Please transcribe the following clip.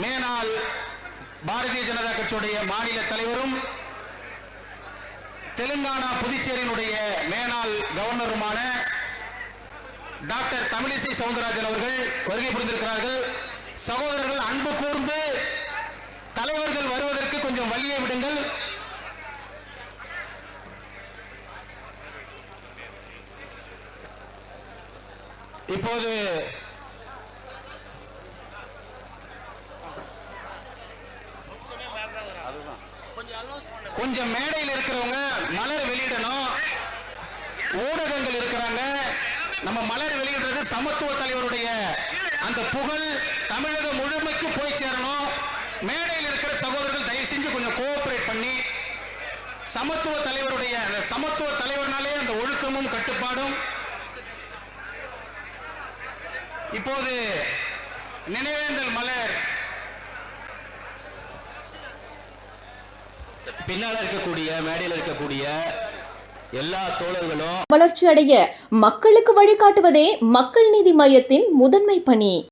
மேனாள் பாரதிய ஜனதா கட்சியுடைய மாநில தலைவரும் தெலுங்கானா புதுச்சேரியினுடைய மேனாள் கவர்னருமான டாக்டர் தமிழிசை சவுந்தரராஜன் அவர்கள் வருகை புரிந்திருக்கிறார்கள். சகோதரர்கள் அன்பு கூர்ந்து தலைவர்கள் வருவதற்கு கொஞ்சம் வழியை விடுங்கள். இப்போது கொஞ்சம் மேடையில் இருக்கிறவங்க மலர் வெளியிடணும். ஊடகங்கள் இருக்கிறாங்க. நம்ம மலர் வெளியிடுறது சமத்துவ தலைவருடைய அந்த புகழ் தமிழகம் முழுமைக்கு போய் சேரணும். மேடையில் இருக்கிற சகோதரர்கள் தயவு செஞ்சு கொஞ்சம் கோஆபரேட் பண்ணி சமத்துவ தலைவருடைய சமத்துவ தலைவர்னாலே அந்த ஒழுக்கமும் கட்டுப்பாடும். இப்போது நினைவேந்தல் மலர் பின்னால் இருக்கக்கூடிய மேடையில் இருக்கக்கூடிய எல்லா தோழர்களும் வளர்ச்சி அடைய மக்களுக்கு வழிகாட்டுவதே மக்கள் நீதி மையத்தின் முதன்மை பணி.